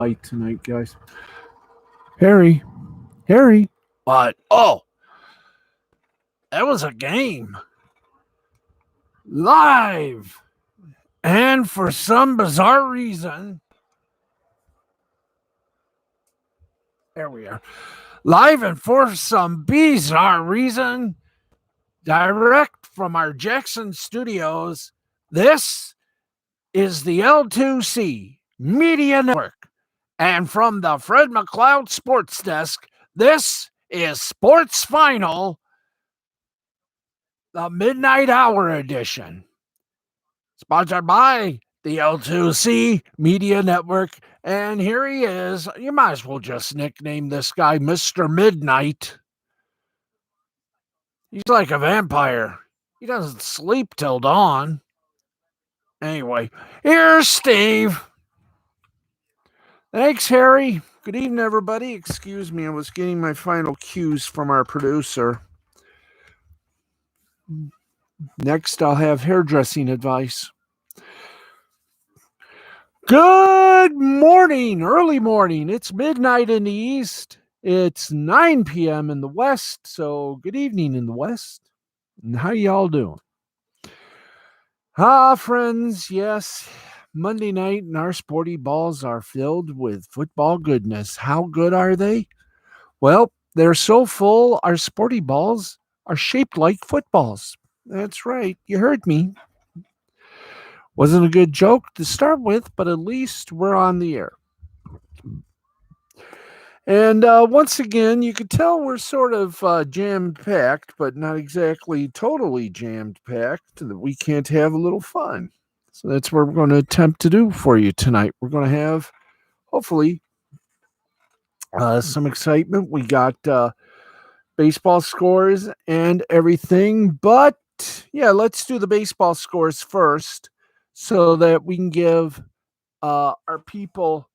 light tonight, guys. Harry. What? Oh, that was a game. Live. And for some bizarre reason, there we are. Live and for some bizarre reason, direct from our Jackson studios, this is the L2C Media Network. And from the Fred McLeod Sports Desk, this is Sports Final, the Midnight Hour edition. Sponsored by the L2C Media Network. And here he is. You might as well just nickname this guy Mr. Midnight. He's like a vampire. He doesn't sleep till dawn. Anyway, here's Steve. Thanks, Harry. Good evening, everybody. Excuse me, I was getting my final cues from our producer. Next, I'll have hairdressing advice. Good morning, early morning. It's midnight in the east. It's 9 p.m. in the west, so good evening in the west. And how y'all doing? Friends, yes, Monday night and our sporty balls are filled with football goodness. How good are they? Well, they're so full, our sporty balls are shaped like footballs. That's right, you heard me. Wasn't a good joke to start with, but at least we're on the air. And once again, you could tell we're sort of jam-packed, but not exactly totally jammed-packed, that we can't have a little fun. So that's what we're going to attempt to do for you tonight. We're going to have, hopefully, some excitement. We got baseball scores and everything, but yeah, let's do the baseball scores first so that we can give our people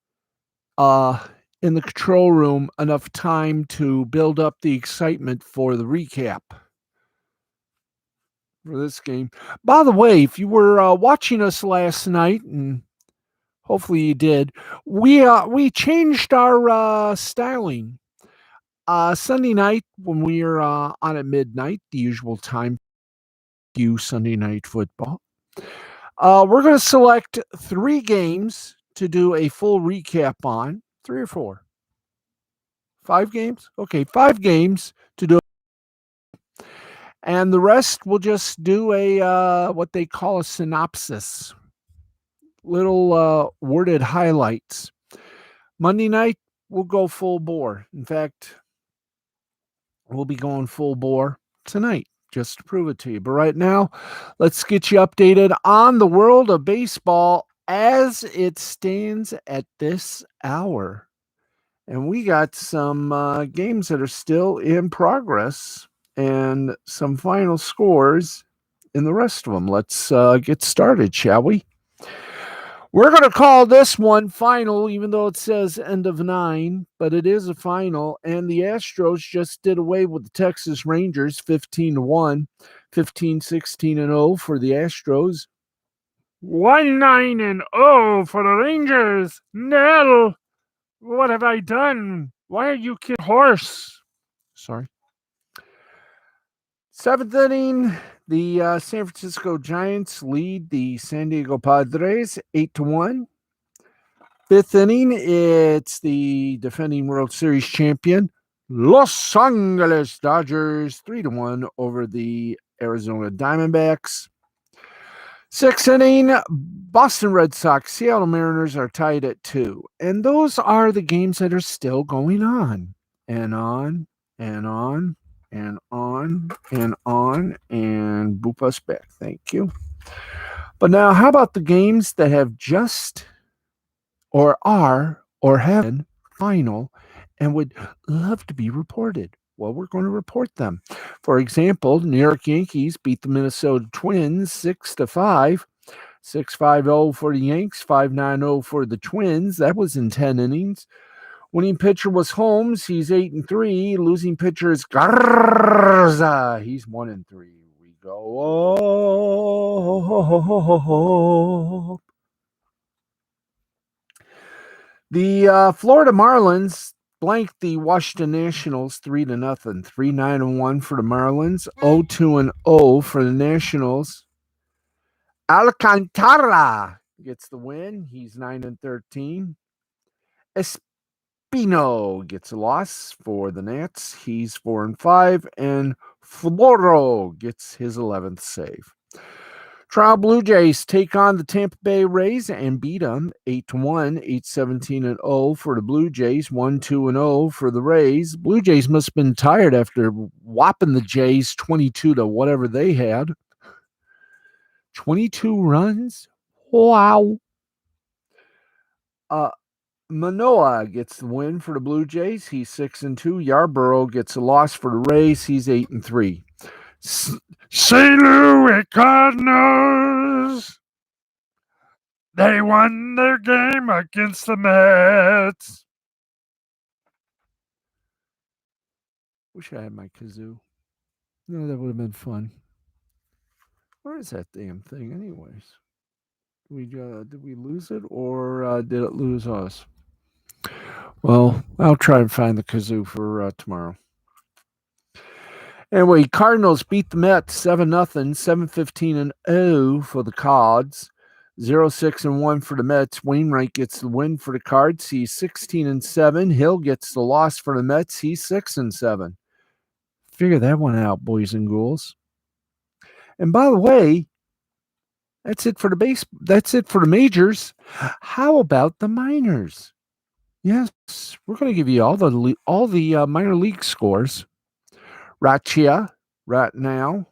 in the control room enough time to build up the excitement for the recap for this game. By the way, if you were watching us last night, and hopefully you did, we changed our styling. Sunday night when we are on at midnight, the usual time, Sunday night football. We're going to select 3 games to do a full recap on. 3 or 4? 5 games? Okay, 5 games to do. And the rest we'll just do a what they call a synopsis. Little worded highlights. Monday night, we'll go full bore. In fact, we'll be going full bore tonight just to prove it to you. But right now, let's get you updated on the world of baseball as it stands at this hour. And we got some games that are still in progress and some final scores in the rest of them. Let's get started, shall we? We're going to call this one final, even though it says end of 9, but it is a final. And the Astros just did away with the Texas Rangers 15-1, 15-16-0 for the Astros. 1-9-0 for the Rangers. Nell, what have I done? Why are you kid horse? Sorry. 7th inning, the San Francisco Giants lead the San Diego Padres 8-1. 5th inning, it's the defending World Series champion Los Angeles Dodgers 3-1 over the Arizona Diamondbacks. 6th inning, Boston Red Sox, Seattle Mariners are tied at 2. And those are the games that are still going on and on and on and on and on, and boop us back. Thank you. But now, how about the games that have just or are or have been final and would love to be reported? Well, we're going to report them. For example, New York Yankees beat the Minnesota Twins 6-5. 6-5-0 for the Yanks, 5-9-0 for the Twins. That was in 10 innings. Winning pitcher was Holmes. He's 8-3. Losing pitcher is Garza. He's 1-3. We go up. The Florida Marlins blanked the Washington Nationals 3-0. 3-9-1 for the Marlins, 0-2-0 for the Nationals. Alcantara gets the win. He's 9-13. Espino gets a loss for the Nats. He's 4-5. And Floro gets his 11th save. Toronto Blue Jays take on the Tampa Bay Rays and beat them 8-1, 8-17-0 for the Blue Jays, 1-2-0 for the Rays. Blue Jays must have been tired after whopping the Jays 22 to whatever they had. 22 runs? Wow. Manoah gets the win for the Blue Jays. He's 6-2. Yarborough gets a loss for the Rays. He's 8-3. St. Louis Cardinals. They won their game against the Mets. Wish I had my kazoo. No, that would have been fun. Where is that damn thing, anyways? Did we lose it, or did it lose us? Well, I'll try and find the kazoo for tomorrow. Anyway, Cardinals beat the Mets 7-0, 7-15-0 for the Cards. 0-6-1 for the Mets. Wainwright gets the win for the Cards. He's 16-7. Hill gets the loss for the Mets. He's 6-7. Figure that one out, boys and ghouls. And by the way, that's it for the majors. How about the minors? Yes, we're going to give you all the minor league scores. Rachia, right now.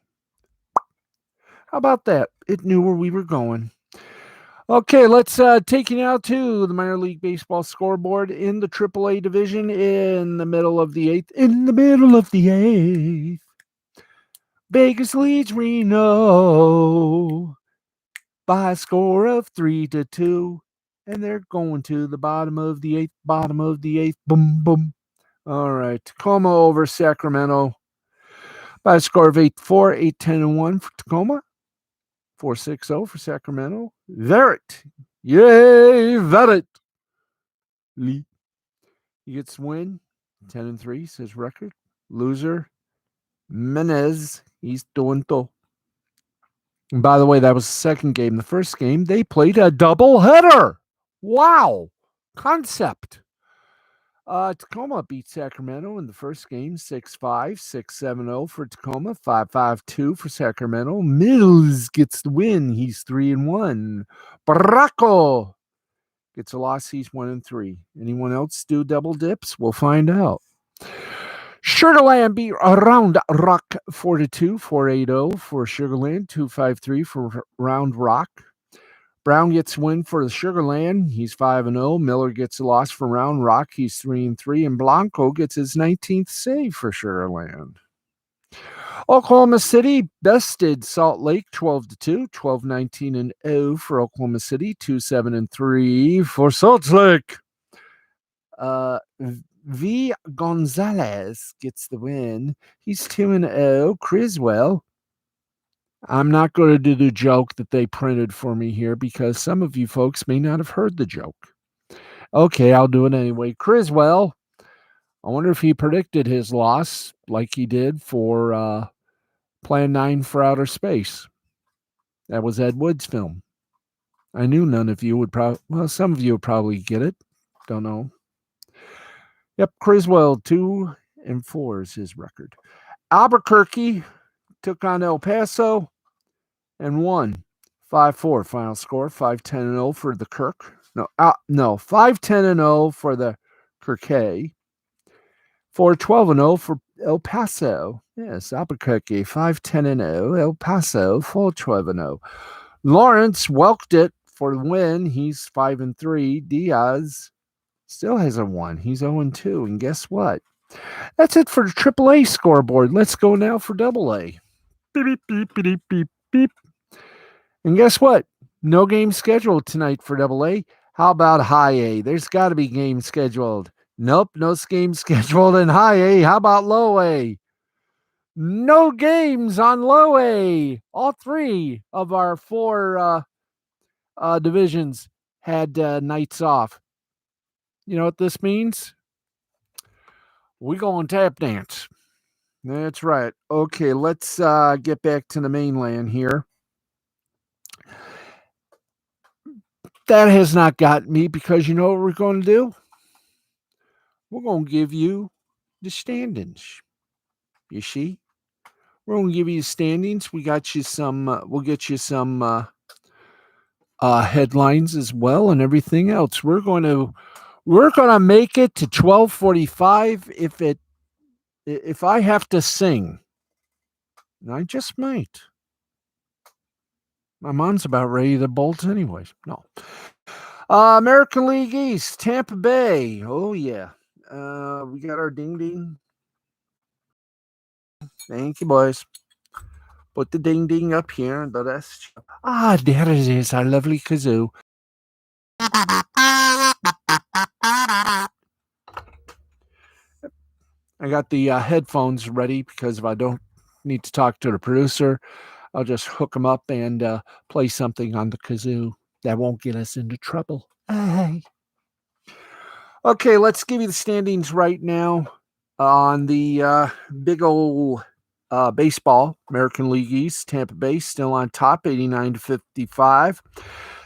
How about that? It knew where we were going. Okay, let's take you now to the minor league baseball scoreboard in the AAA division in the middle of the eighth. Vegas leads Reno by a score of 3-2. And they're going to the bottom of the eighth. Boom, boom. All right. Tacoma over Sacramento by a score of 8-4, 8-10-1 for Tacoma. 4-6-0 for Sacramento. Verret. Yay, Verret. Lee. He gets the win. 10-3 is his record. Loser. Menez. He's doing to. And by the way, that was the second game. The first game, they played a doubleheader. Wow. Concept. Tacoma beat Sacramento in the first game, 6-5, 6-7-0 for Tacoma, 5-5-2 for Sacramento. Mills gets the win. He's 3-1. Barraco gets a loss. He's 1-3. Anyone else do double dips? We'll find out. Sugarland beat Round Rock 4-2, 4-8-0 for Sugarland, 2-5-3 for Round Rock. Brown gets a win for the Sugarland. He's 5-0. Miller gets a loss for Round Rock. He's 3-3. And Blanco gets his 19th save for Sugarland. Oklahoma City bested Salt Lake 12-2, 12-19-0 for Oklahoma City, 2-7-3 for Salt Lake. V. Gonzalez gets the win. He's 2-0. Criswell. I'm not going to do the joke that they printed for me here because some of you folks may not have heard the joke. Okay, I'll do it anyway. Criswell, I wonder if he predicted his loss like he did for Plan 9 for Outer Space. That was Ed Wood's film. I knew none of you would some of you would probably get it. Don't know. Yep, Criswell, 2-4 is his record. Albuquerque took on El Paso and won 5-4. Final score 5-10-0 for the Kirk. No, 5-10-0 for the Kirkay. 4-12-0 for El Paso. Yes, Albuquerque 5-10-0. El Paso 4-12-0. Lawrence welked it for the win. He's 5-3. Diaz still hasn't won. He's 0-2. And guess what? That's it for the AAA scoreboard. Let's go now for AA. Beep, beep, beep, beep, beep, beep. And guess what? No game scheduled tonight for AA. How about High A? There's got to be games scheduled. Nope, no game scheduled in High A. How about Low A? No games on Low A. All three of our four divisions had nights off. You know what this means? We go on tap dance. That's right. Okay, let's get back to the mainland here. That has not got me because you know what we're going to do? We're going to give you the standings. You see? We're going to give you the standings. We got you some, we'll get you some headlines as well and everything else. We're going to make it to 12:45 if I have to sing. And I just might. My mom's about ready to bolt anyways. No. American League East, Tampa Bay. Oh, yeah. We got our ding ding. Thank you, boys. Put the ding ding up here and the rest. Ah, there it is, our lovely kazoo. I got the headphones ready because if I don't need to talk to the producer, I'll just hook them up and play something on the kazoo that won't get us into trouble. Okay, let's give you the standings right now on the big old baseball. American League East, Tampa Bay still on top, 89-55.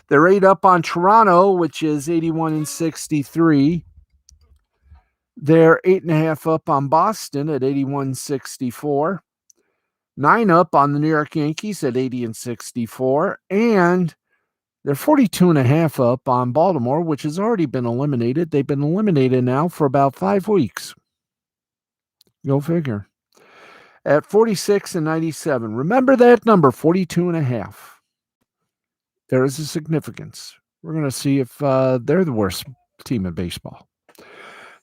They're 8 up on Toronto, which is 81-63. They're 8.5 up on Boston at 81-64. 9 up on the New York Yankees at 80-64. And they're 42.5 up on Baltimore, which has already been eliminated. They've been eliminated now for about 5 weeks. Go figure. At 46-97. Remember that number, 42.5. There is a significance. We're going to see if they're the worst team in baseball.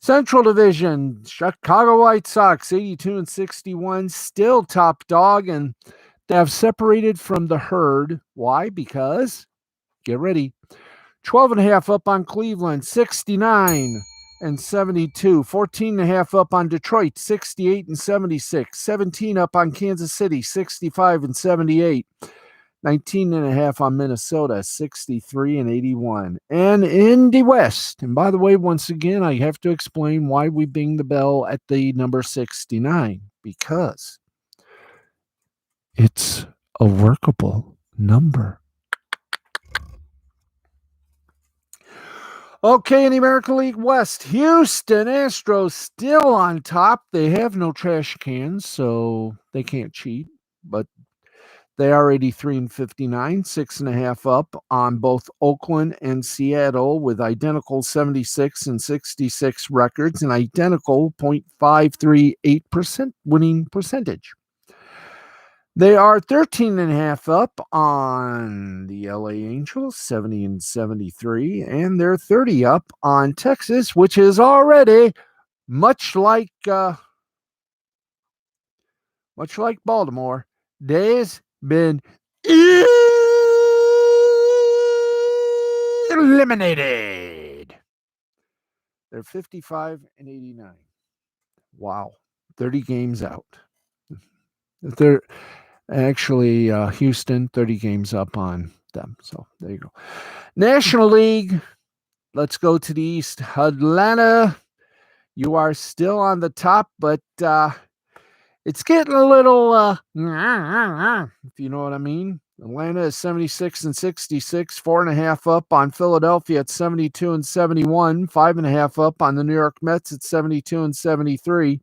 Central Division, Chicago White Sox, 82-61, still top dog, and they have separated from the herd. Why? Because, get ready, 12.5 up on Cleveland, 69-72, 14.5 up on Detroit, 68-76, 17 up on Kansas City, 65-78. 19.5 on Minnesota, 63-81. And in the West, and by the way, once again, I have to explain why we bing the bell at the number 69, because it's a workable number. Okay, in the American League West, Houston Astros still on top. They have no trash cans, so they can't cheat, but they are 83-59, 6.5 up on both Oakland and Seattle with identical 76 and 66 records and identical .538% winning percentage. They are 13.5 up on the LA Angels, 70-73, and they're 30 up on Texas, which is already much like Baltimore. There's been eliminated. They're 55-89. Wow. 30 games out. They're actually Houston, 30 games up on them. So there you go. National League. Let's go to the East. Atlanta, you are still on the top, but it's getting a little, if you know what I mean. Atlanta is 76-66, 4.5 up on Philadelphia at 72-71, 5.5 up on the New York Mets at 72-73,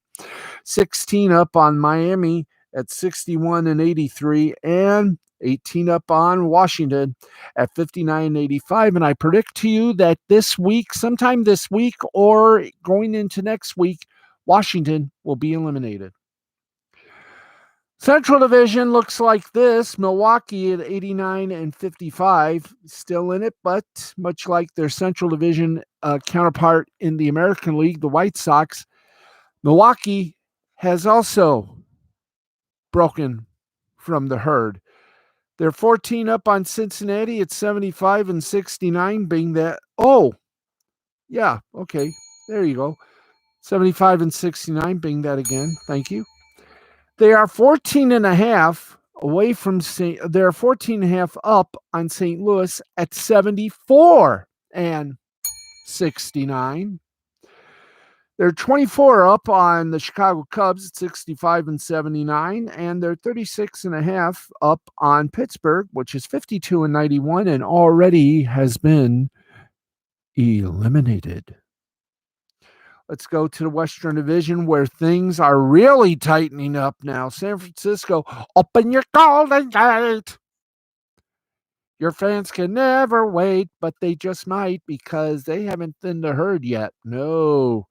16 up on Miami at 61-83, and 18 up on Washington at 59-85. And I predict to you that this week, sometime this week or going into next week, Washington will be eliminated. Central Division looks like this. Milwaukee at 89-55, still in it, but much like their Central Division counterpart in the American League, the White Sox, Milwaukee has also broken from the herd. They're 14 up on Cincinnati at 75-69, being that. Oh, yeah, okay, there you go. 75-69, being that again. Thank you. They are 14.5 away from they're 14.5 up on St. Louis at 74. And 69. They're 24 up on the Chicago Cubs at 65 and 79, and they're 36 and a half up on Pittsburgh, which is 52 and 91, and already has been eliminated. Let's go to the Western Division where things are really tightening up now. San Francisco, open your golden gate. Your fans can never wait, but they just might because they haven't thinned the herd yet. No,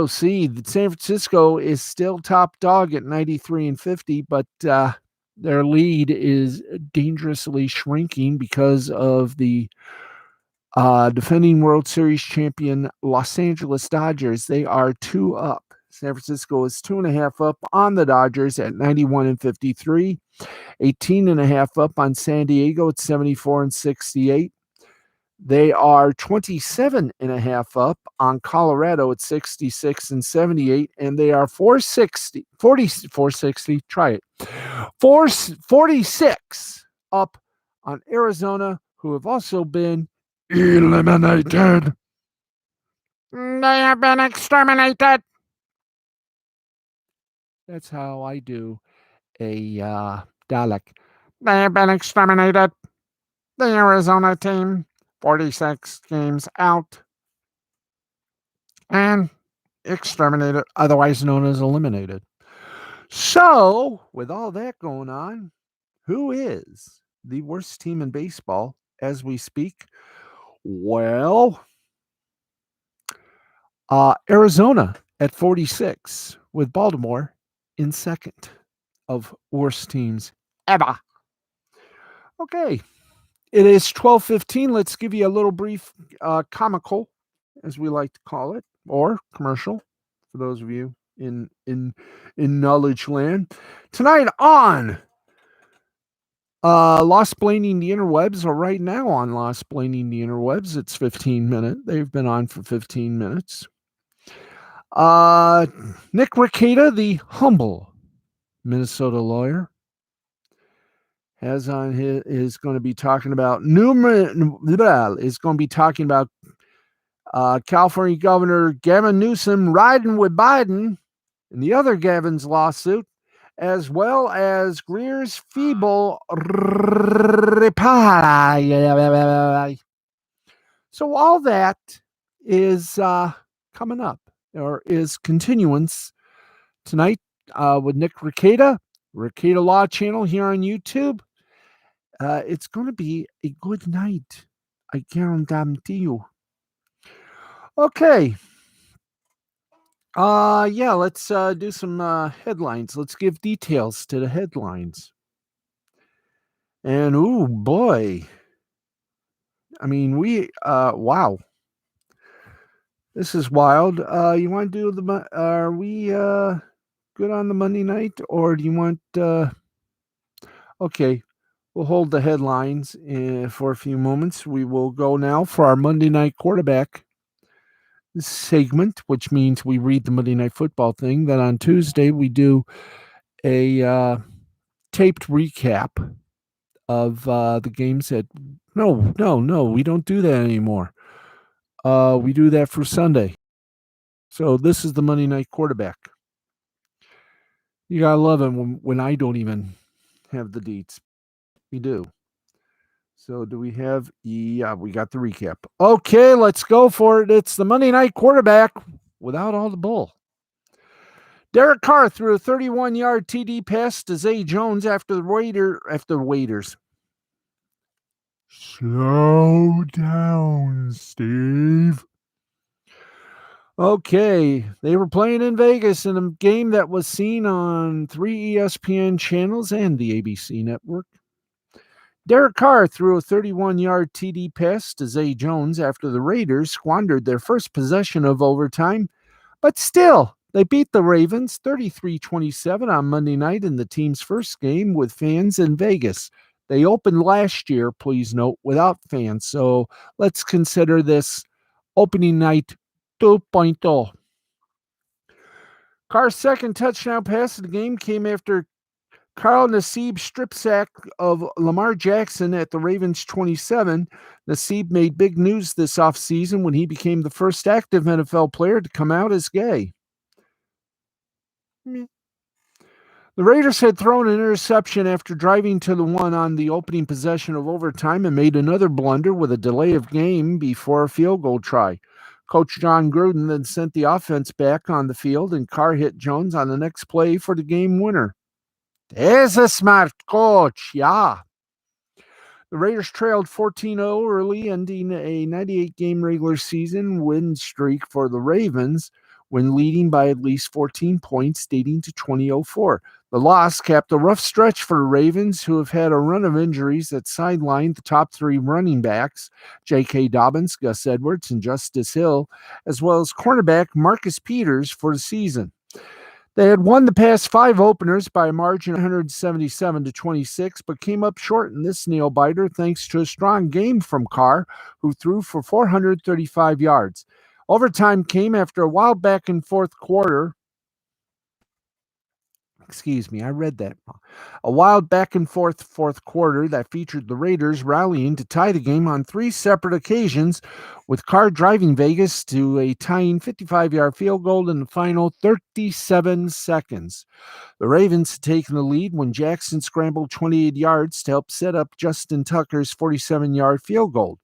see, San Francisco is still top dog at 93 and 50, but their lead is dangerously shrinking because of the defending World Series champion Los Angeles Dodgers. They are 2 up. San Francisco is 2.5 up on the Dodgers at 91 and 53, 18.5 up on San Diego at 74 and 68. They are 27.5 up on Colorado at 66 and 78, and they are 46 up on Arizona, who have also been eliminated. They have been exterminated. That's how I do a Dalek. They have been exterminated. The Arizona team, 46 games out and exterminated, otherwise known as eliminated. So, with all that going on, who is the worst team in baseball as we speak? Well, Arizona at 46, with Baltimore in second of worst teams ever. Okay, it is 12:15. Let's give you a little brief comical, as we like to call it, or commercial, for those of you in knowledge land. Tonight on Lost Blaming the Interwebs, or right now on Lost Blaming the Interwebs, it's 15 minutes. They've been on for 15 minutes. Nick Rekieta, the humble Minnesota lawyer, is going to be talking about California Governor Gavin Newsom riding with Biden and the other Gavin's lawsuit, as well as Greer's feeble reply. So all that is coming up, or is continuance tonight with Nick Rekieta, Rekieta Law Channel here on YouTube. It's going to be a good night, I guarantee you. Okay. Let's do some headlines. Let's give details to the headlines. And oh boy, I mean, wow, this is wild. You want to do are we good on the Monday night, or do you want? Okay, we'll hold the headlines for a few moments. We will go now for our Monday night quarterback segment, which means we read the Monday Night Football thing. Then on Tuesday, we do a taped recap of the games that... No, we don't do that anymore. We do that for Sunday. So this is the Monday Night Quarterback. You gotta love it when I don't even have the deets. We do. So do we have... Yeah, we got the recap. Okay, let's go for it. It's the Monday Night Quarterback without all the bull. Derek Carr threw a 31-yard TD pass to Zay Jones after the Raiders. Slow down, Steve. Okay, they were playing in Vegas in a game that was seen on 3 ESPN channels and the ABC network. Derek Carr threw a 31-yard TD pass to Zay Jones after the Raiders squandered their first possession of overtime, but still, they beat the Ravens 33-27 on Monday night in the team's first game with fans in Vegas. They opened last year, please note, without fans, so let's consider this opening night 2.0. Carr's second touchdown pass of the game came after Carl Nassib strip sack of Lamar Jackson at the Ravens 27. Nassib made big news this offseason when he became the first active NFL player to come out as gay. The Raiders had thrown an interception after driving to the one on the opening possession of overtime and made another blunder with a delay of game before a field goal try. Coach John Gruden then sent the offense back on the field, and Carr hit Jones on the next play for the game winner. There's a smart coach, yeah. The Raiders trailed 14-0 early, ending a 98-game regular season win streak for the Ravens when leading by at least 14 points dating to 2004. The loss capped a rough stretch for the Ravens, who have had a run of injuries that sidelined the top three running backs, J.K. Dobbins, Gus Edwards, and Justice Hill, as well as cornerback Marcus Peters for the season. They had won the past five openers by a margin of 177-26, but came up short in this nail-biter thanks to a strong game from Carr, who threw for 435 yards. Overtime came after a wild back-and-forth quarter. I read that. A wild back-and-forth fourth quarter that featured the Raiders rallying to tie the game on three separate occasions, with Carr driving Vegas to a tying 55-yard field goal in the final 37 seconds. The Ravens had taken the lead when Jackson scrambled 28 yards to help set up Justin Tucker's 47-yard field goal.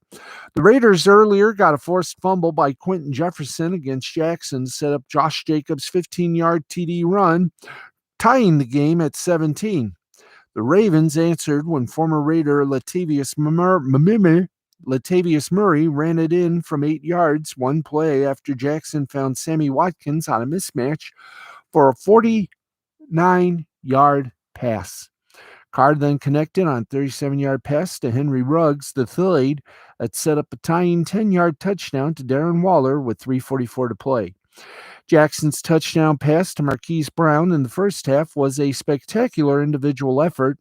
The Raiders earlier got a forced fumble by Quentin Jefferson against Jackson to set up Josh Jacobs' 15-yard TD run, tying the game at 17. The Ravens answered when former Raider Latavius Murray ran it in from 8 yards one play after Jackson found Sammy Watkins on a mismatch for a 49-yard pass. Carr then connected on a 37-yard pass to Henry Ruggs III that set up a tying 10-yard touchdown to Darren Waller with 3:44 to play. Jackson's touchdown pass to Marquise Brown in the first half was a spectacular individual effort.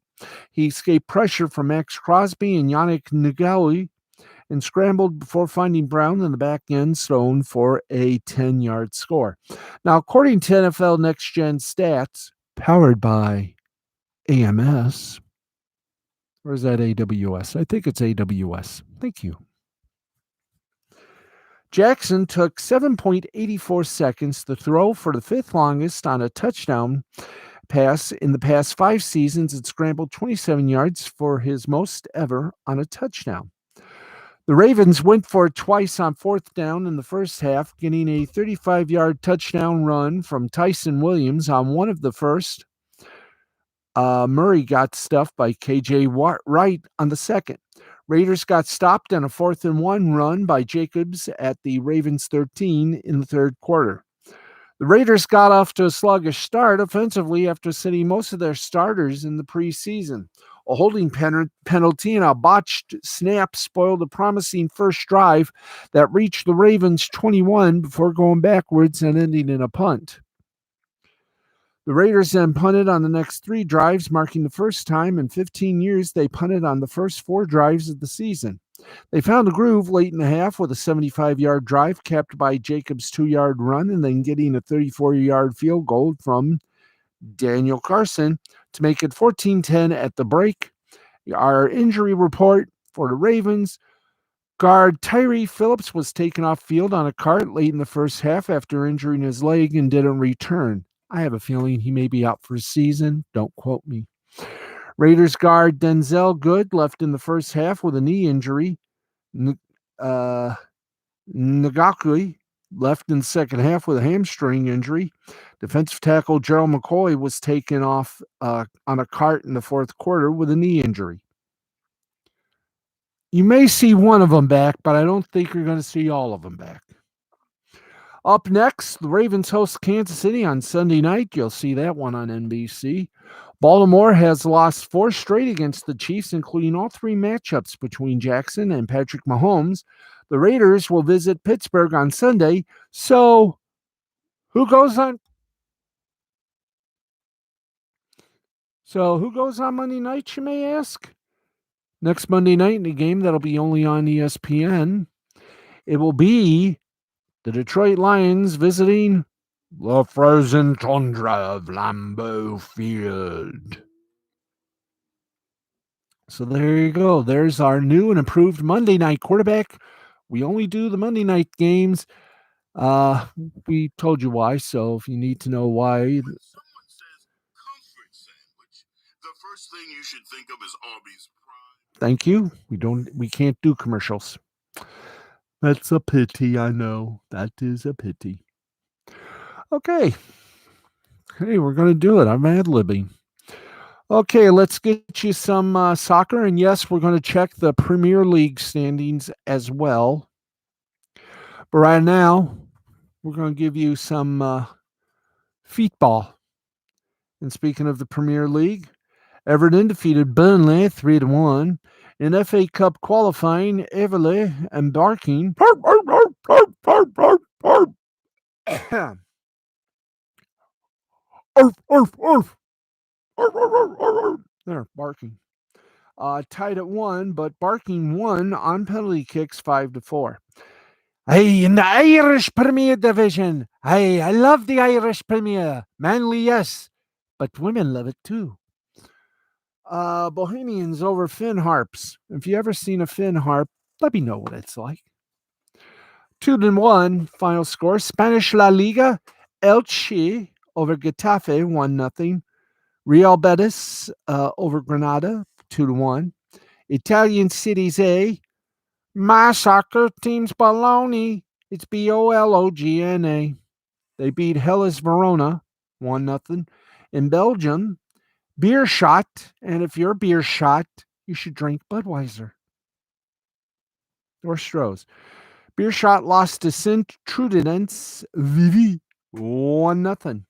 He escaped pressure from Max Crosby and Yannick Ngakoue and scrambled before finding Brown in the back end zone for a 10-yard score. Now, according to NFL Next Gen Stats, powered by AMS, or is that AWS? I think it's AWS. Thank you. Jackson took 7.84 seconds to throw for the fifth longest on a touchdown pass in the past 5 seasons and scrambled 27 yards for his most ever on a touchdown. The Ravens went for it twice on fourth down in the first half, getting a 35-yard touchdown run from Tyson Williams on one of the first. Murray got stuffed by K.J. Wright on the second. Raiders got stopped on a 4th-and-1 run by Jacobs at the Ravens 13 in the third quarter. The Raiders got off to a sluggish start offensively after sitting most of their starters in the preseason. A holding penalty and a botched snap spoiled a promising first drive that reached the Ravens 21 before going backwards and ending in a punt. The Raiders then punted on the next 3 drives, marking the first time in 15 years they punted on the first 4 drives of the season. They found a groove late in the half with a 75-yard drive capped by Jacobs' 2-yard run and then getting a 34-yard field goal from Daniel Carson to make it 14-10 at the break. Our injury report for the Ravens: guard Tyree Phillips was taken off field on a cart late in the first half after injuring his leg and didn't return. I have a feeling he may be out for a season. Don't quote me. Raiders guard Denzel Good left in the first half with a knee injury. Ngakoue left in the second half with a hamstring injury. Defensive tackle Gerald McCoy was taken off on a cart in the fourth quarter with a knee injury. You may see one of them back, but I don't think you're going to see all of them back. Up next, the Ravens host Kansas City on Sunday night. You'll see that one on NBC. Baltimore has lost 4 straight against the Chiefs, including all 3 matchups between Jackson and Patrick Mahomes. The Raiders will visit Pittsburgh on Sunday. So, who goes on Monday night, you may ask? Next Monday night in a game that'll be only on ESPN, it will be the Detroit Lions visiting the frozen tundra of Lambeau Field. So there you go. There's our new and improved Monday night quarterback. We only do the Monday night games. Uh, we told you why. So if you need to know why, When someone says comfort sandwich, the first thing you should think of is Arby's prime. thank you. We can't do commercials. That's a pity, I know. That is a pity. Okay. Hey, we're going to do it. I'm ad libbing. Okay, let's get you some soccer. And yes, we're going to check the Premier League standings as well. But right now, we're going to give you some feetball. And speaking of the Premier League, Everton defeated Burnley 3-1. In FA Cup qualifying, Everley embarking. There, barking. Tied at 1, but Barking won on penalty kicks 5-4. Hey, in the Irish Premier Division. Hey, I love the Irish Premier. Manly, yes, but women love it too. Bohemians over Finn Harps. If you ever seen a Finn Harp, let me know what it's like. 2-1 final score. Spanish La Liga. Elche over Getafe 1-0. Real Betis over Granada 2-1. Italian Cities A. My soccer team's baloney. It's Bologna. They beat Hellas Verona 1-0. In Belgium, Beer Shot, and if you're beer shot, you should drink Budweiser or Stroh's. Beer Shot lost to Sint Trudenens Vivi 1-0.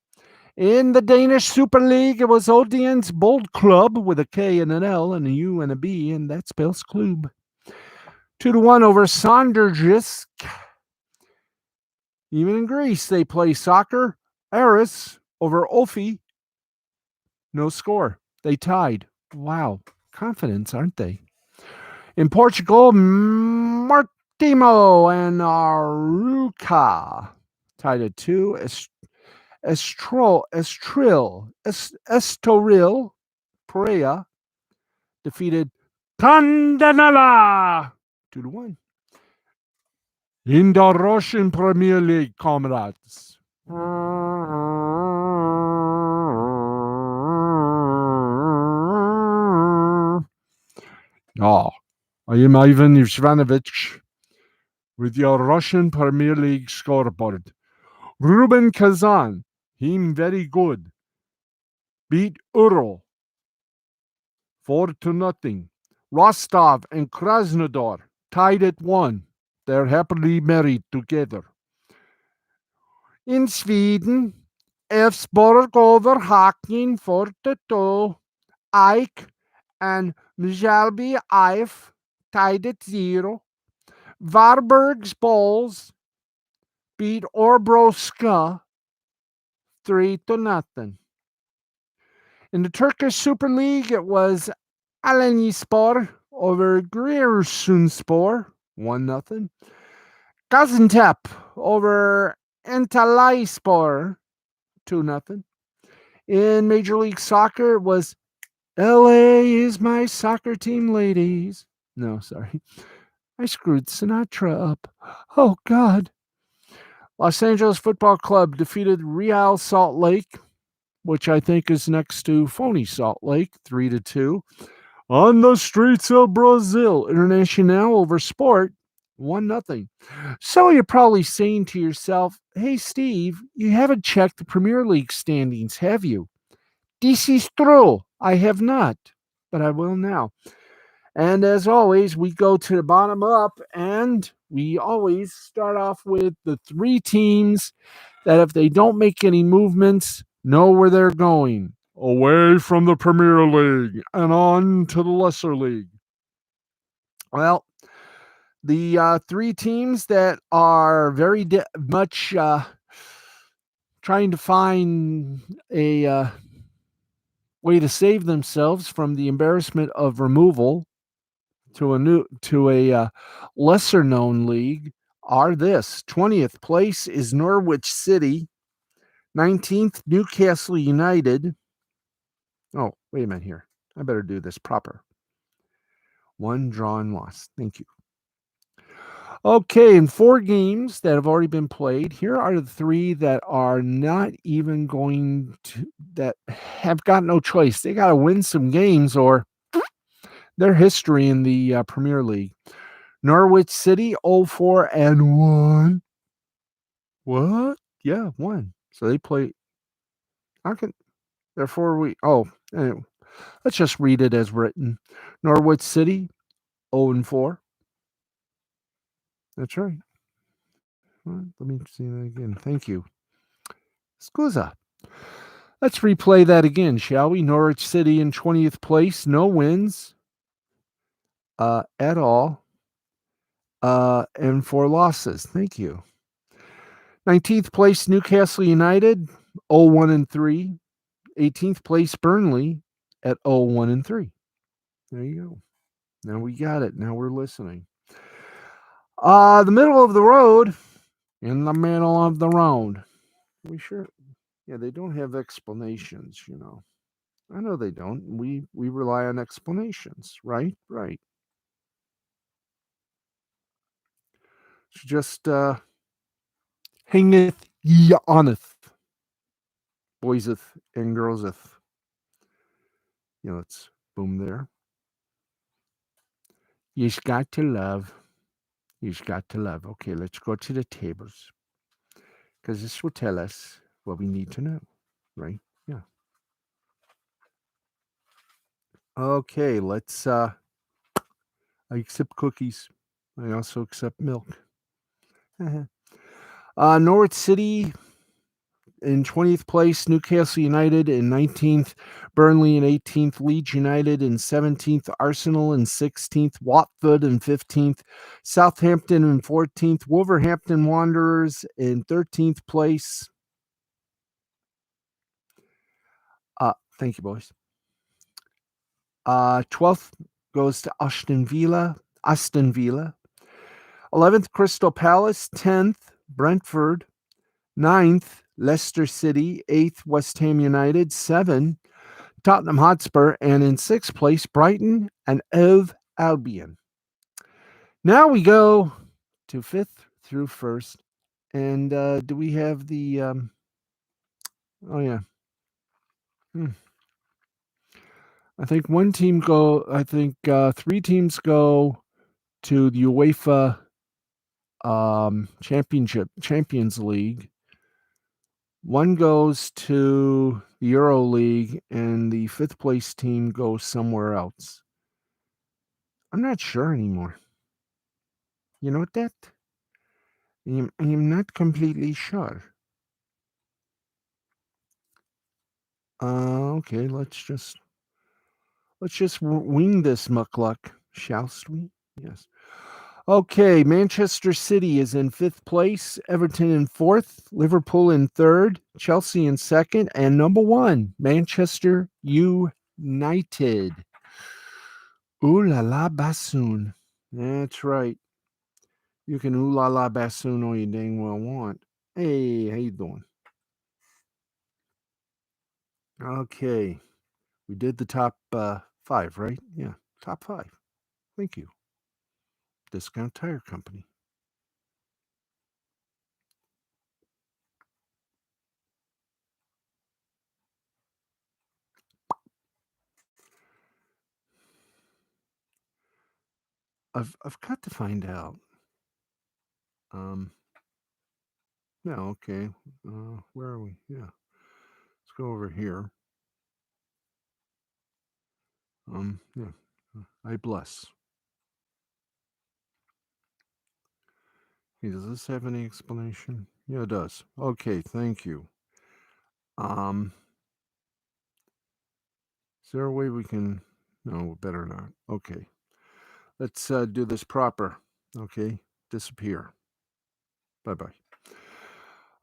In the Danish Super League, it was Odense Bold Club with a K and an L and a U and a B, and that spells club. 2-1 over Sonderjisk. Even in Greece, they play soccer. Aris over Ofi. No score. They tied. Wow. Confidence, aren't they? In Portugal, Martimo and Aruca tied at 2. Estoril Pereira defeated Tondela 2-1. In the Russian Premier League, comrades. I am Ivan Ivanovic with your Russian Premier League scoreboard. Ruben Kazan, him very good. Beat Ural 4-0. Rostov and Krasnodar tied at 1. They're happily married together. In Sweden, Elfsborg over Haken 4-2. Ike and Mjalby IF tied at 0. Varberg's Bulls beat Orbroska 3-0. In the Turkish Super League, it was Alanyaspor over Giresunspor 1-0. Gaziantep over Antalyaspor 2-0. In Major League Soccer, it was LA is my soccer team, ladies. No, sorry. I screwed Sinatra up. Oh, God. Los Angeles Football Club defeated Real Salt Lake, which I think is next to phony Salt Lake, 3-2. On the streets of Brazil, Internacional over Sport, 1-0. So you're probably saying to yourself, hey, Steve, you haven't checked the Premier League standings, have you? This is true. I have not, but I will now. And as always, we go to the bottom up, and we always start off with the 3 teams that if they don't make any movements, know where they're going. Away from the Premier League and on to the Lesser League. Well, the 3 teams that are very much trying to find a way to save themselves from the embarrassment of removal to a lesser known league are this. 20th place is Norwich City. 19th, Newcastle United. Oh, wait a minute here. I better do this proper. 1 draw and loss. Thank you. Okay, in 4 games that have already been played, here are the 3 that are not even going to, that have got no choice. They got to win some games or their history in the Premier League. Norwich City 0-4-1. What? Yeah, 1. So they play. How can therefore we? Oh, anyway, let's just read it as written. Norwich City 0-4. That's right. Well, let me see that again. Thank you. Scusa. Let's replay that again, shall we? Norwich City in 20th place, no wins at all, and 4 losses. Thank you. 19th place, Newcastle United, 0-1-3. 18th place, Burnley at 0-1-3. There you go. Now we got it. Now we're listening. The middle of the road. In the middle of the road. We sure. Yeah, they don't have explanations, you know. I know they don't. We rely on explanations, right? Right. So just hangeth ye oneth, boyseth and girlseth. You know, it's boom there. You've got to love. You've got to love. Okay, let's go to the tables. Because this will tell us what we need to know, right? Yeah. Okay, let's I accept cookies. I also accept milk. Norwich City in 20th place, Newcastle United in 19th, Burnley in 18th, Leeds United in 17th, Arsenal in 16th, Watford in 15th, Southampton in 14th, Wolverhampton Wanderers in 13th place. Thank you, boys. 12th goes to Aston Villa. 11th, Crystal Palace. 10th, Brentford. 9th, Leicester City. 8th, West Ham United. 7, Tottenham Hotspur. And in 6th place, Brighton and Hove Albion. Now we go to 5th through 1st. And do we have the... oh, yeah. I think 3 teams go to the UEFA Champions League. 1 goes to the Euro League, and the 5th place team goes somewhere else. I'm not sure anymore. You know what that? I am not completely sure. Okay, let's just wing this muckluck, shall we? Yes. Okay, Manchester City is in 5th place, Everton in 4th, Liverpool in 3rd, Chelsea in 2nd, and number 1, Manchester United. Ooh la la bassoon. That's right. You can ooh la la bassoon all you dang well want. Hey, how you doing? Okay. We did the top 5, right? Yeah, top 5. Thank you. Discount Tire Company. I've got to find out. Yeah, okay. Where are we? Yeah. Let's go over here. Yeah. I bless. Okay, does this have any explanation? Yeah, it does. Okay, thank you. Is there a way we can... No, better not. Okay. Let's do this proper. Okay. Disappear. Bye-bye.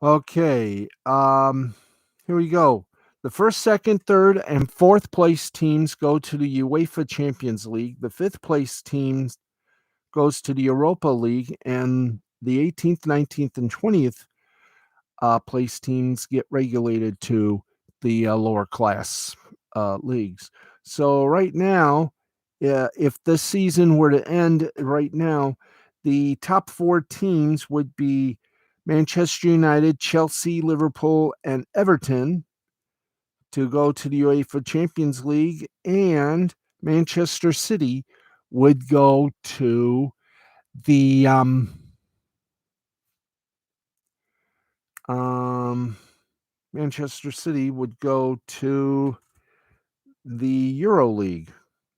Okay. Here we go. The 1st, 2nd, 3rd, and 4th place teams go to the UEFA Champions League. The 5th place team goes to the Europa League, and the 18th, 19th, and 20th place teams get regulated to the lower class leagues. So right now, if this season were to end right now, the top 4 teams would be Manchester United, Chelsea, Liverpool, and Everton to go to the UEFA Champions League, and Manchester City would go to the Manchester City would go to the Euro League.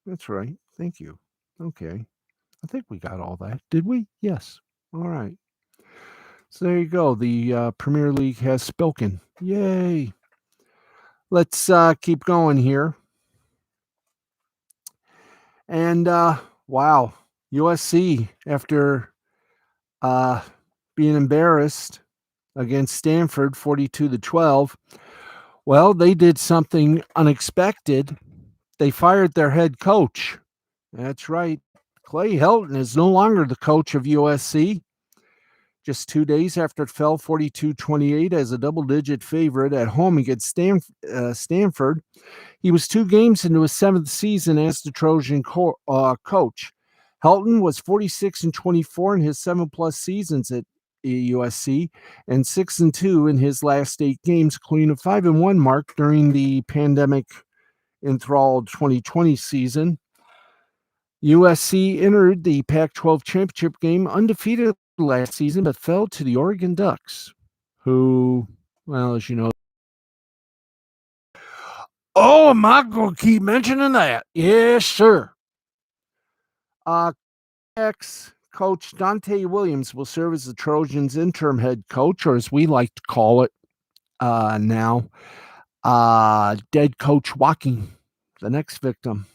That's right. Thank you. Okay. I think we got all that. Did we? Yes. All right. So there you go. The Premier League has spoken. Yay. Let's keep going here. And wow, USC, after being embarrassed against Stanford 42-12, well, they did something unexpected. They fired their head coach. That's right. Clay Helton is no longer the coach of USC. Just 2 days after it fell 42-28 as a double-digit favorite at home against Stanford, he was 2 games into his 7th season as the Trojan coach. Helton was 46-24 in his 7+ seasons at USC and 6-2 in his last 8 games, including a 5-1 mark during the pandemic-enthralled 2020 season. USC entered the Pac-12 championship game undefeated last season, but fell to the Oregon Ducks, who, well, as you know. Oh, am I going to keep mentioning that? Yes, sir. Ex-coach Dante Williams will serve as the Trojans' interim head coach, or as we like to call it now, dead coach walking, the next victim.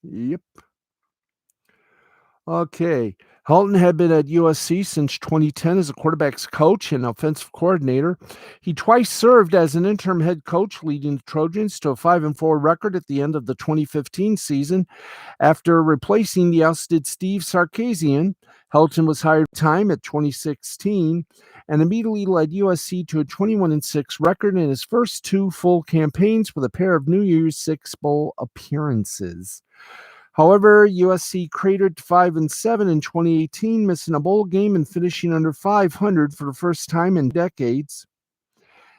Yep. Okay. Helton had been at USC since 2010 as a quarterback's coach and offensive coordinator. He twice served as an interim head coach, leading the Trojans to a 5-4 record at the end of the 2015 season. After replacing the ousted Steve Sarkisian, Helton was hired time at 2016 and immediately led USC to a 21-6 record in his first 2 full campaigns with a pair of New Year's Six Bowl appearances. However, USC cratered to 5-7 in 2018, missing a bowl game and finishing under 500 for the first time in decades.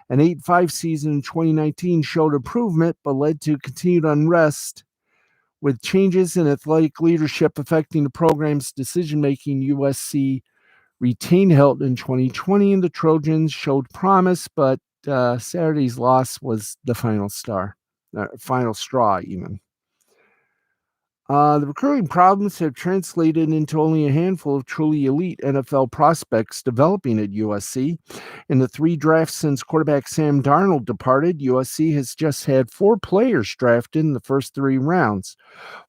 An 8-5 season in 2019 showed improvement, but led to continued unrest. With changes in athletic leadership affecting the program's decision-making, USC retained Helton in 2020, and the Trojans showed promise, but Saturday's loss was the final straw even. The recruiting problems have translated into only a handful of truly elite NFL prospects developing at USC. In the 3 drafts since quarterback Sam Darnold departed, USC has just had 4 players drafted in the first 3 rounds.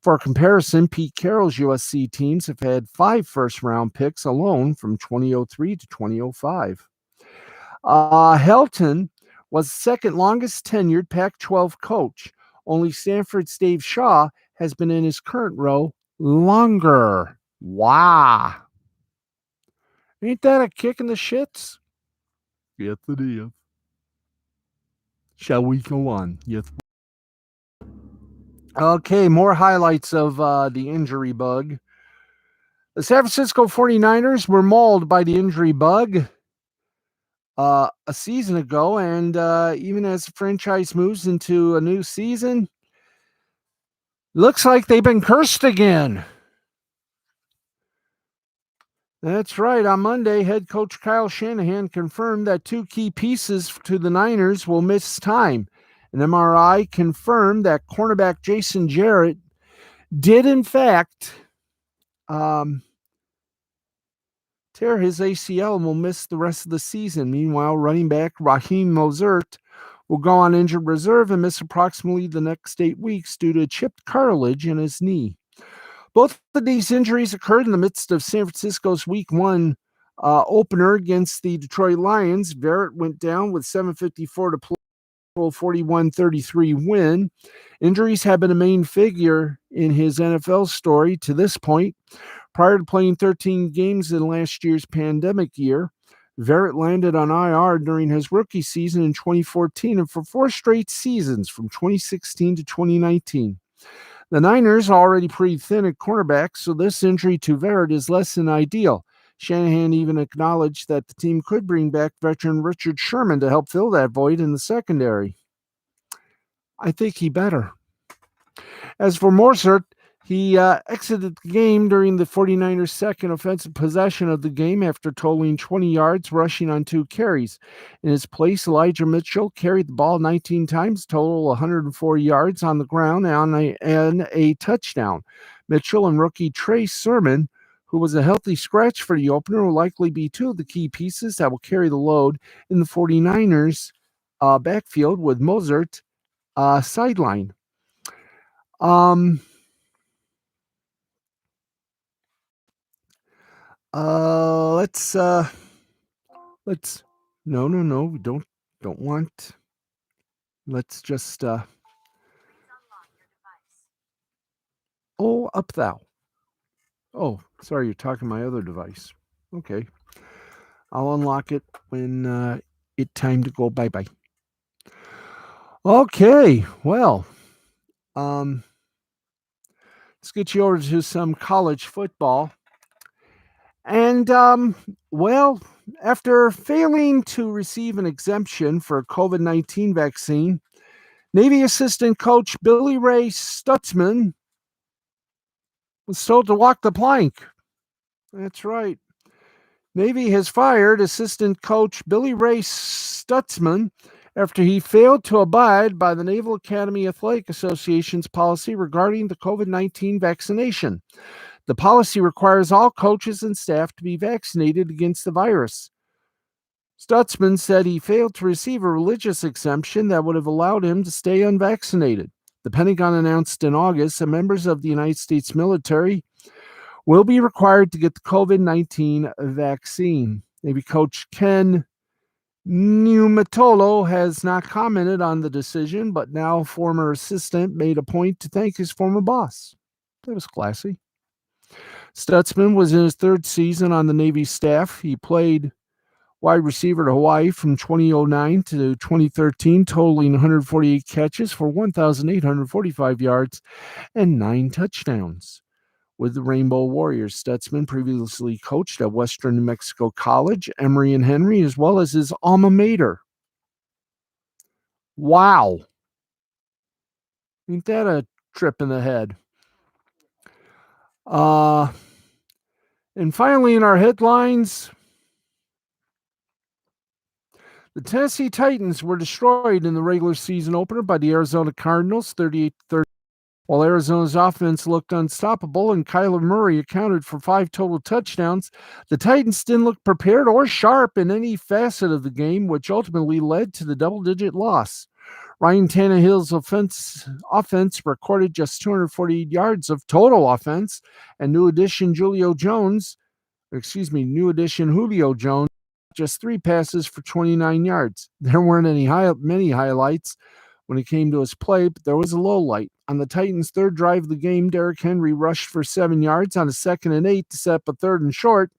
For comparison, Pete Carroll's USC teams have had 5 first-round picks alone from 2003 to 2005. Helton was the second longest tenured Pac-12 coach. Only Stanford's Dave Shaw has been in his current role longer. Wow. Ain't that a kick in the shits? Yes, it is. Shall we go on? Yes. Okay, more highlights of the injury bug. The San Francisco 49ers were mauled by the injury bug a season ago, and even as the franchise moves into a new season, looks like they've been cursed again. That's right. On Monday, head coach Kyle Shanahan confirmed that 2 key pieces to the Niners will miss time. An MRI confirmed that cornerback Jason Jarrett did, in fact, tear his ACL and will miss the rest of the season. Meanwhile, running back Raheem Mostert will go on injured reserve and miss approximately the next 8 weeks due to chipped cartilage in his knee. Both of these injuries occurred in the midst of San Francisco's Week 1 opener against the Detroit Lions. Verrett went down with 7:54 to play, 41-33 win. Injuries have been a main figure in his NFL story to this point. Prior to playing 13 games in last year's pandemic year, Verrett landed on IR during his rookie season in 2014 and for 4 straight seasons from 2016 to 2019. The Niners are already pretty thin at cornerback, so this injury to Verrett is less than ideal. Shanahan even acknowledged that the team could bring back veteran Richard Sherman to help fill that void in the secondary. I think he better. As for Mostert, he exited the game during the 49ers' second offensive possession of the game after totaling 20 yards, rushing on 2 carries. In his place, Elijah Mitchell carried the ball 19 times, total 104 yards on the ground and a touchdown. Mitchell and rookie Trey Sermon, who was a healthy scratch for the opener, will likely be two of the key pieces that will carry the load in the 49ers' backfield with Mostert sideline. Let's no, we don't want. Let's just oh, up thou. Oh, sorry, you're talking my other device. Okay. I'll unlock it when it's time to go bye-bye. Okay, well, let's get you over to some college football. And, well, after failing to receive an exemption for a COVID-19 vaccine, Navy assistant coach Billy Ray Stutzman was told to walk the plank. That's right. Navy has fired assistant coach Billy Ray Stutzman after he failed to abide by the Naval Academy Athletic Association's policy regarding the COVID-19 vaccination. The policy requires all coaches and staff to be vaccinated against the virus. Stutzman said he failed to receive a religious exemption that would have allowed him to stay unvaccinated. The Pentagon announced in August that members of the United States military will be required to get the COVID-19 vaccine. Navy coach Ken Numatolo has not commented on the decision, but now former assistant made a point to thank his former boss. That was classy. Stutzman was in his third season on the Navy staff. He played wide receiver to Hawaii from 2009 to 2013, totaling 148 catches for 1,845 yards and 9 touchdowns. With the Rainbow Warriors, Stutzman previously coached at Western New Mexico College, Emory and Henry, as well as his alma mater. Wow. Ain't that a trip in the head? And finally, in our headlines, the Tennessee Titans were destroyed in the regular season opener by the Arizona Cardinals, 38-30. While Arizona's offense looked unstoppable and Kyler Murray accounted for 5 total touchdowns, the Titans didn't look prepared or sharp in any facet of the game, which ultimately led to the double-digit loss. Ryan Tannehill's offense recorded just 248 yards of total offense, and new addition Julio Jones, just 3 passes for 29 yards. There weren't many highlights when it came to his play, but there was a low light. On the Titans' third drive of the game, Derrick Henry rushed for 7 yards on a 2nd and 8 to set up a 3rd and short.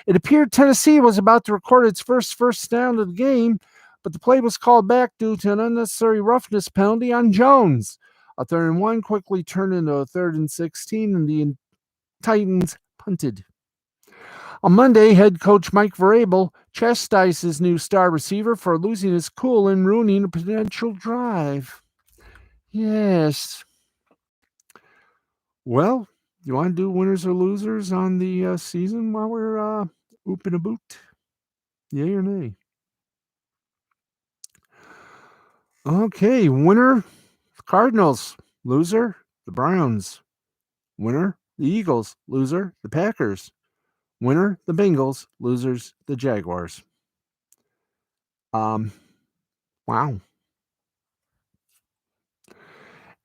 It appeared Tennessee was about to record its first down of the game, but the play was called back due to an unnecessary roughness penalty on Jones. A 3rd and 1 quickly turned into a 3rd and 16, and the Titans punted. On Monday, head coach Mike Vrabel chastised his new star receiver for losing his cool and ruining a potential drive. Yes. Well, you want to do winners or losers on the season while we're ooping a boot? Yay or nay? Okay, winner, the Cardinals. Loser, the Browns. Winner, the Eagles. Loser, the Packers. Winner, the Bengals. Losers, the Jaguars. Wow.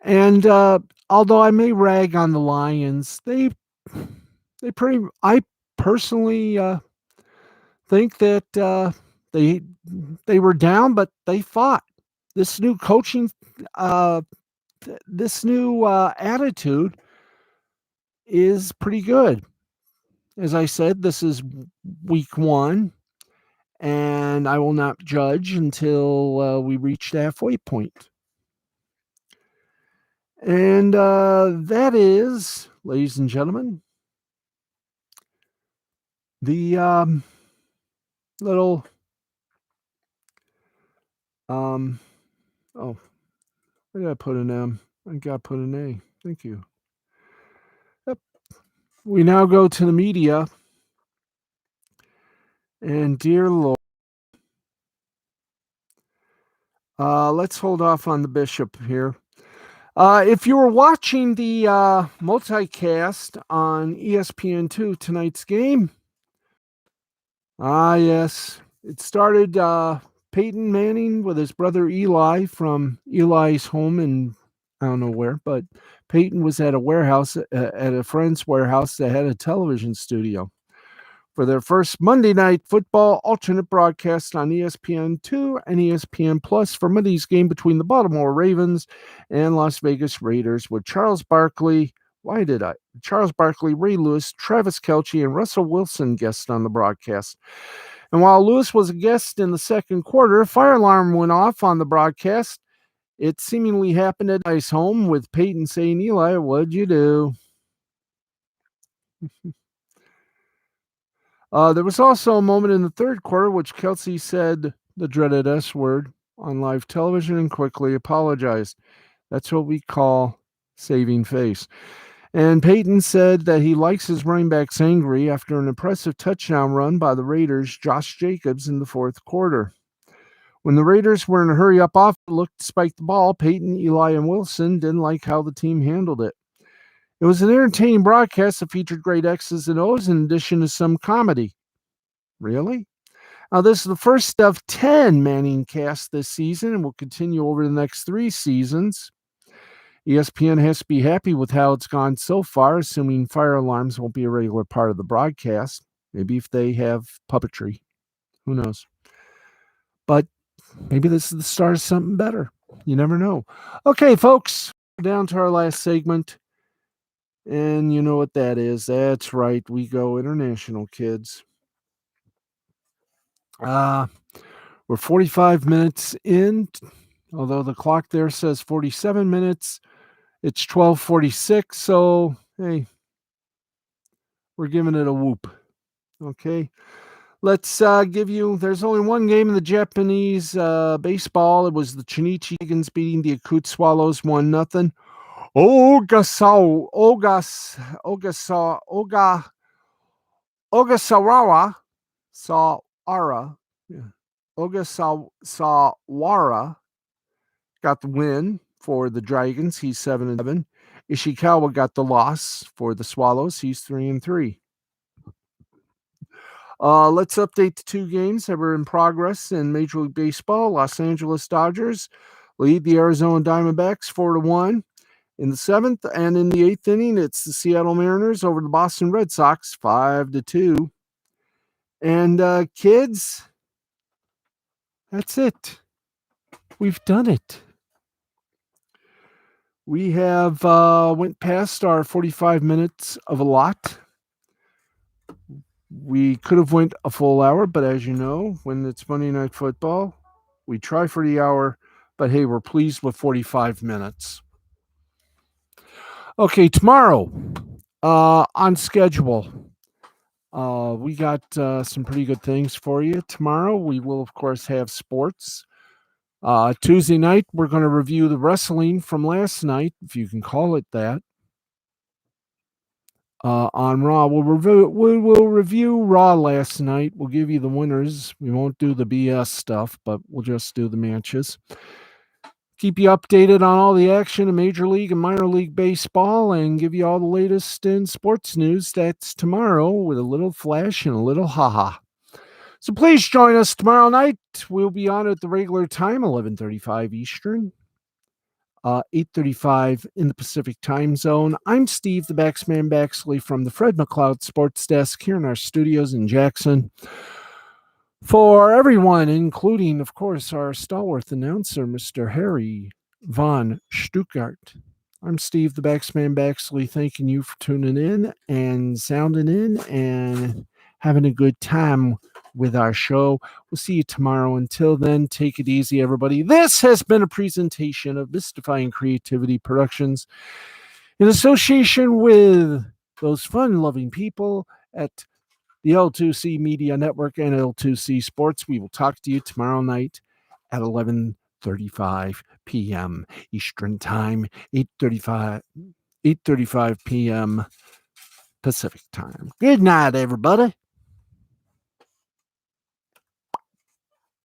And although I may rag on the Lions, I personally think that they were down, but they fought. This new coaching, this new attitude is pretty good. As I said, this is week 1, and I will not judge until we reach the halfway point. And that is, ladies and gentlemen, the little oh, where did I put an M? I got to put an A. Thank you. Yep. We now go to the media. And dear Lord, let's hold off on the bishop here. If you were watching the multicast on ESPN2 tonight's game, yes, it started Peyton Manning with his brother Eli from Eli's home in I don't know where, but Peyton was at a warehouse, at a friend's warehouse that had a television studio for their first Monday Night Football alternate broadcast on ESPN2 and ESPN Plus for Monday's game between the Baltimore Ravens and Las Vegas Raiders with Charles Barkley, Ray Lewis, Travis Kelce, and Russell Wilson guests on the broadcast. And while Lewis was a guest in the second quarter, a fire alarm went off on the broadcast. It seemingly happened at Eli's home with Peyton saying, "Eli, what'd you do?" There was also a moment in the third quarter which Kelce said the dreaded S word on live television and quickly apologized. That's what we call saving face. And Peyton said that he likes his running backs angry after an impressive touchdown run by the Raiders' Josh Jacobs in the fourth quarter. When the Raiders were in a hurry up off look to spike the ball, Peyton, Eli, and Wilson didn't like how the team handled it. It was an entertaining broadcast that featured great X's and O's in addition to some comedy. Really? Now, this is the first of 10 Manning casts this season and will continue over the next 3 seasons. ESPN has to be happy with how it's gone so far, assuming fire alarms won't be a regular part of the broadcast. Maybe if they have puppetry. Who knows? But maybe this is the start of something better. You never know. Okay, folks, down to our last segment. And you know what that is. That's right. We go international, kids. We're 45 minutes in, although the clock there says 47 minutes. It's 12:46, so hey, we're giving it a whoop. Okay, let's give you. There's only one game in the Japanese baseball. It was the Chunichi Dragons beating the Akut Swallows 1-0. Ogasawara Ogasawara got the win for the Dragons. He's 7-7. Ishikawa got the loss for the Swallows. He's 3-3. Let's update the 2 games that were in progress in Major League Baseball. Los Angeles Dodgers lead the Arizona Diamondbacks 4-1 in the 7th, and in the 8th inning, it's the Seattle Mariners over the Boston Red Sox 5-2. And kids, that's it. We've done it. We have went past our 45 minutes of a lot. We could have went a full hour, but as you know, when it's Monday Night Football, we try for the hour, but hey, we're pleased with 45 minutes. Okay, tomorrow on schedule, we got some pretty good things for you. Tomorrow, we will, of course, have sports. Tuesday night, we're going to review the wrestling from last night, if you can call it that. On Raw, we will review Raw last night. We'll give you the winners. We won't do the BS stuff, but we'll just do the matches. Keep you updated on all the action in Major League and Minor League Baseball and give you all the latest in sports news. That's tomorrow with a little flash and a little haha. So please join us tomorrow night. We'll be on at the regular time, 11:35 Eastern, 8:35 in the Pacific time zone. I'm Steve, the Baxman Baxley from the Fred McLeod Sports Desk here in our studios in Jackson. For everyone, including, of course, our stalwart announcer, Mr. Harry von Stuttgart, I'm Steve, the Baxman Baxley, thanking you for tuning in and sounding in and having a good time with our show. We'll see you tomorrow. Until then, take it easy, everybody. This has been a presentation of Mystifying Creativity Productions in association with those fun-loving people at the L2C Media Network and L2C Sports. We will talk to you tomorrow night at 11:35 p.m. Eastern Time, 8:35 p.m. Pacific Time. Good night, everybody.